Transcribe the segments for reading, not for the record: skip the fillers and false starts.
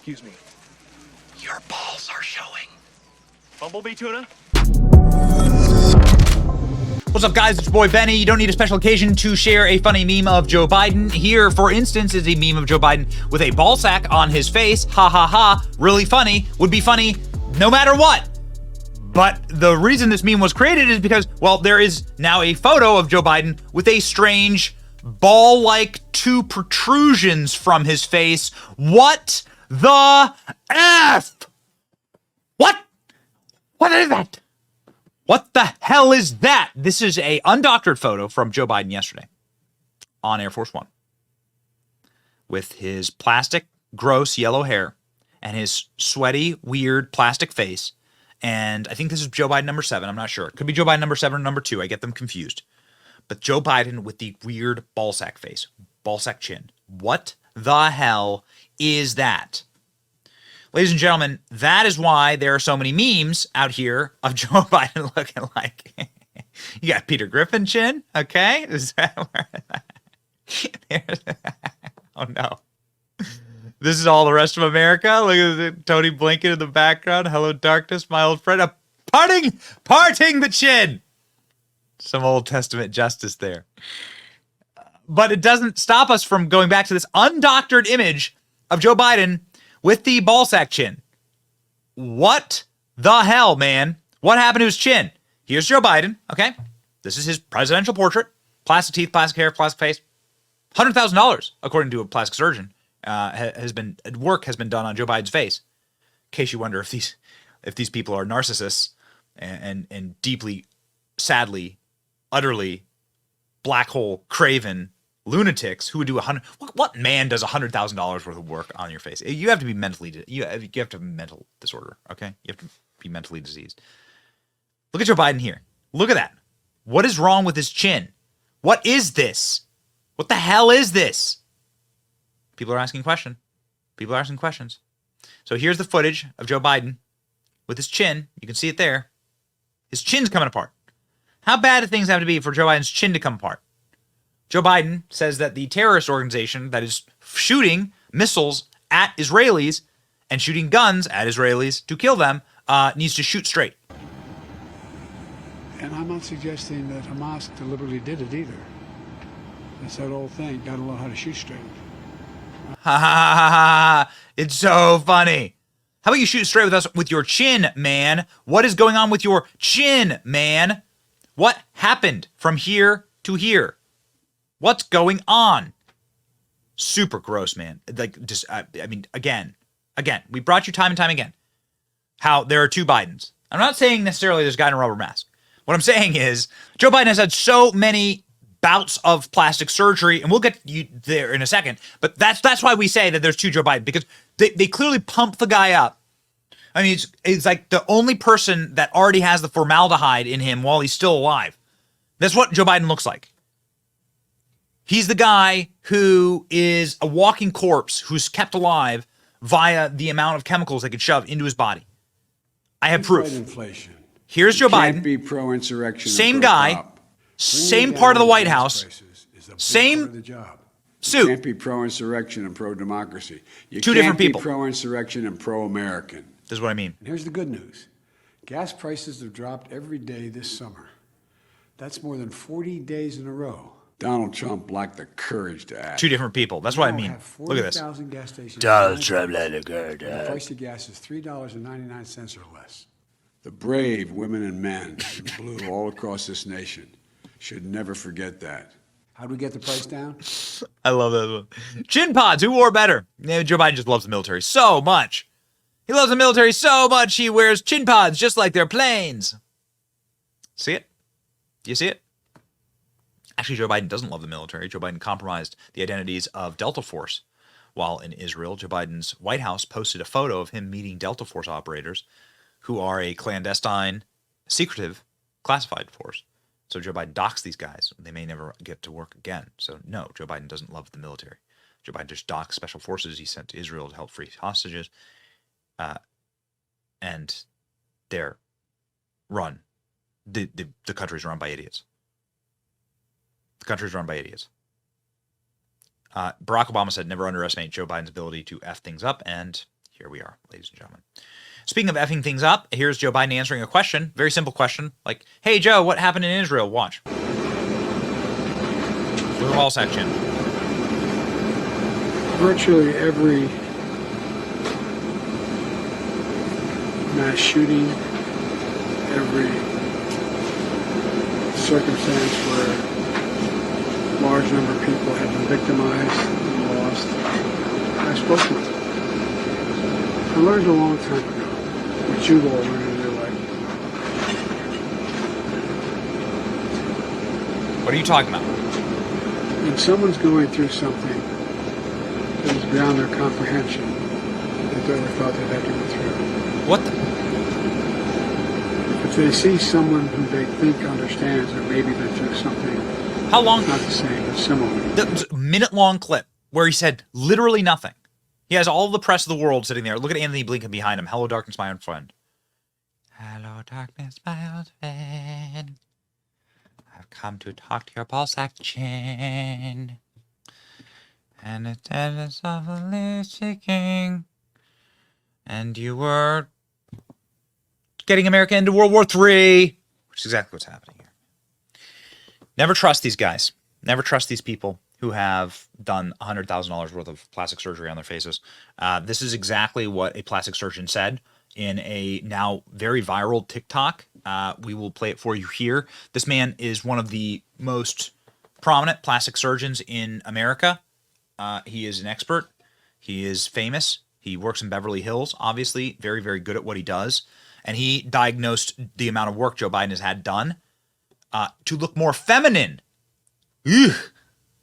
Excuse me. Your balls are showing. Bumblebee tuna? What's up, guys? It's your boy Benny. You don't need a special occasion to share a funny meme of Joe Biden. Here, for instance, is a meme of Joe Biden with a ball sack on his face. Ha ha ha. Really funny. Would be funny no matter what. But the reason this meme was created is because, well, there is now a photo of Joe Biden with a strange ball-like two protrusions from his face. What the F? What? What is that? What the hell is that? This is a undoctored photo from Joe Biden yesterday on Air Force One with his plastic, gross yellow hair and his sweaty, weird plastic face. And I think this is Joe Biden number 7. I'm not sure. It could be Joe Biden number 7 or number 2. I get them confused. But Joe Biden with the weird ballsack face, ballsack chin. What the hell is that? Ladies and gentlemen, that is why there are so many memes out here of Joe Biden looking like you got Peter Griffin chin, okay? Is that where? Oh no. This is all the rest of America. Look at Tony Blinken in the background. Hello, darkness, my old friend. Parting the chin. Some Old Testament justice there. But it doesn't stop us from going back to this undoctored image of Joe Biden with the ballsack chin. What the hell, man? What happened to his chin? Here's Joe Biden, okay? This is his presidential portrait. Plastic teeth, plastic hair, plastic face. $100,000, according to a plastic surgeon. Work has been done on Joe Biden's face. In case you wonder if these people are narcissists and deeply, sadly, utterly black hole craven lunatics who would do what man does $100,000 worth of work on your face? You have to be you have to have a mental disorder, okay? You have to be mentally diseased. Look at Joe Biden here. Look at that. What is wrong with his chin? What is this? What the hell is this? People are asking questions. People are asking questions. So here's the footage of Joe Biden with his chin. You can see it there. His chin's coming apart. How bad do things have to be for Joe Biden's chin to come apart? Joe Biden says that the terrorist organization that is shooting missiles at Israelis and shooting guns at Israelis to kill them needs to shoot straight. And I'm not suggesting that Hamas deliberately did it either. That's that old thing. Got to learn how to shoot straight. Ha ha ha ha! It's so funny. How about you shoot straight with us with your chin, man? What is going on with your chin, man? What happened from here to here? What's going on? Super gross, man. Like, just, I mean, again, we brought you time and time again how there are two Bidens. I'm not saying necessarily there's a guy in a rubber mask. What I'm saying is Joe Biden has had so many bouts of plastic surgery, and we'll get you there in a second, but that's why we say that there's two Joe Biden, because they clearly pump the guy up. I mean, it's like the only person that already has the formaldehyde in him while he's still alive. That's what Joe Biden looks like. He's the guy who is a walking corpse who's kept alive via the amount of chemicals they could shove into his body. I have proof. Inflation. Here's Joe Biden. Can't be pro-insurrection. Same guy. Same part of the White House. Same suit. You can't be pro-insurrection and pro-democracy. You Two different people. Can't be pro-insurrection and pro-American. This is what I mean. And here's the good news. Gas prices have dropped every day this summer. That's more than 40 days in a row. Donald Trump lacked the courage to act. Two different people. That's what I mean. Look at this. Gas stations. Donald Trump lacked the courage to act. The price of gas is $3.99 or less. The brave women and men in blue all across this nation should never forget that. How do we get the price down? I love that one. Chin pods. Who wore better? Yeah, Joe Biden just loves the military so much. He loves the military so much he wears chin pods just like they're planes. See it? Do you see it? Actually, Joe Biden doesn't love the military. Joe Biden compromised the identities of Delta Force. While in Israel, Joe Biden's White House posted a photo of him meeting Delta Force operators who are a clandestine, secretive, classified force. So Joe Biden docks these guys. They may never get to work again. So no, Joe Biden doesn't love the military. Joe Biden just docks special forces he sent to Israel to help free hostages. And they're run. The country's run by idiots. The country's run by idiots. Barack Obama said never underestimate Joe Biden's ability to F things up, and here we are, ladies and gentlemen. Speaking of effing things up, here's Joe Biden answering a question. Very simple question. Like, hey, Joe, what happened in Israel? Watch. With a ball section. Virtually every mass shooting, every circumstance where a large number of people have been victimized and lost, I've spoken with them. I learned a long time ago, what you've all learned in your life. What are you talking about? When someone's going through something that is beyond their comprehension, they've ever thought they'd have to go through. What the? If they see someone who they think understands or maybe been through something, How long? not the same, but similar. The minute-long clip where he said literally nothing. He has all the press of the world sitting there. Look at Anthony Blinken behind him. Hello, darkness, my old friend. Hello, darkness, my old friend. I've come to talk to your ball sack chin. And it's softly shaking. And you were getting America into World War III, which is exactly what's happening here. Never trust these guys. Never trust these people who have done $100,000 worth of plastic surgery on their faces. This is exactly what a plastic surgeon said in a now very viral TikTok. We will play it for you here. This man is one of the most prominent plastic surgeons in America. He is an expert. He is famous. He works in Beverly Hills, obviously, very, very good at what he does. And he diagnosed the amount of work Joe Biden has had done to look more feminine. Ugh.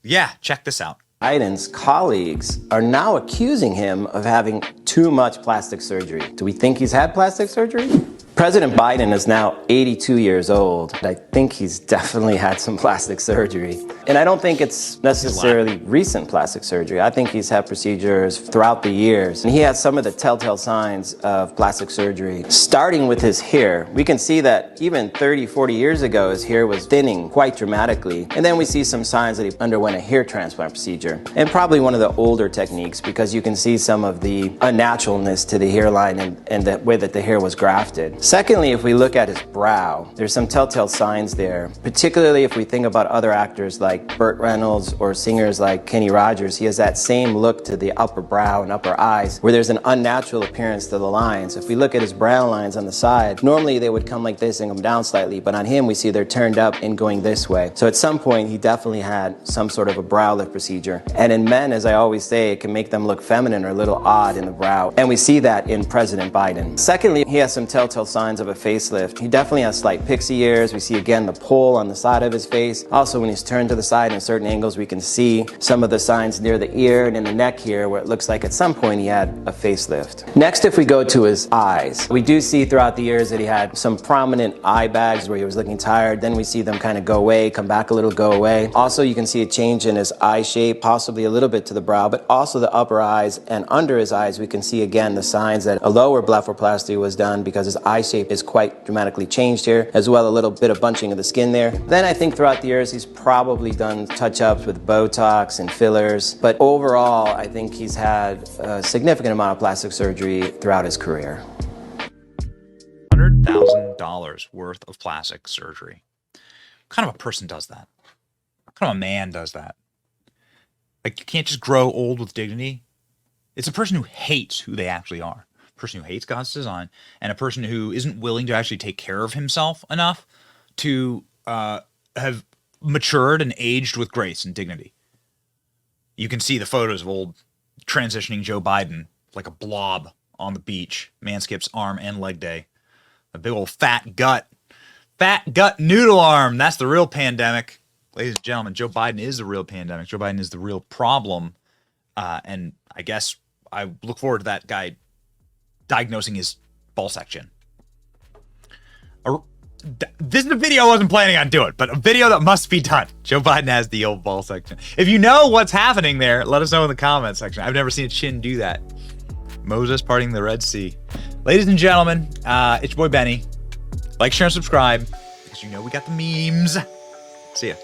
Yeah, check this out. Biden's colleagues are now accusing him of having too much plastic surgery. Do we think he's had plastic surgery? President Biden is now 82 years old. I think he's definitely had some plastic surgery. And I don't think it's necessarily recent plastic surgery. I think he's had procedures throughout the years. And he has some of the telltale signs of plastic surgery. Starting with his hair, we can see that even 30, 40 years ago, his hair was thinning quite dramatically. And then we see some signs that he underwent a hair transplant procedure. And probably one of the older techniques, because you can see some of the unnaturalness to the hairline and the way that the hair was grafted. Secondly, if we look at his brow, there's some telltale signs there, particularly if we think about other actors like Burt Reynolds or singers like Kenny Rogers. He has that same look to the upper brow and upper eyes where there's an unnatural appearance to the lines. If we look at his brow lines on the side, normally they would come like this and come down slightly, but on him we see they're turned up and going this way. So at some point he definitely had some sort of a brow lift procedure. And in men, as I always say, it can make them look feminine or a little odd in the brow. And we see that in President Biden. Secondly, he has some telltale signs of a facelift. He definitely has slight pixie ears. We see again the pole on the side of his face. Also, when he's turned to the side in certain angles, we can see some of the signs near the ear and in the neck here where it looks like at some point he had a facelift. Next, if we go to his eyes, we do see throughout the years that he had some prominent eye bags where he was looking tired. Then we see them kind of go away, come back a little, go away. Also, you can see a change in his eye shape, possibly a little bit to the brow, but also the upper eyes and under his eyes, we can see again the signs that a lower blepharoplasty was done because his eye shape is quite dramatically changed here, as well a little bit of bunching of the skin there. Then I think throughout the years he's probably done touch-ups with Botox and fillers, but overall I think he's had a significant amount of plastic surgery throughout his career. $100,000 worth of plastic surgery. What kind of a person does that? What kind of a man does that? Like, you can't just grow old with dignity. It's a person who hates who they actually are. Person who hates God's design, and a person who isn't willing to actually take care of himself enough to have matured and aged with grace and dignity. You can see the photos of old transitioning Joe Biden like a blob on the beach. Man skips arm and leg day. A big old fat gut noodle arm. That's the real pandemic. Ladies and gentlemen, Joe Biden is the real pandemic. Joe Biden is the real problem. And I guess I look forward to that guy diagnosing his ball section. This is a video I wasn't planning on doing, but a video that must be done. Joe Biden has the old ball section. If you know what's happening there, let us know in the comment section. I've never seen a chin do that. Moses parting the Red Sea. Ladies and gentlemen, it's your boy Benny. Like, share, and subscribe, because you know we got the memes. See ya.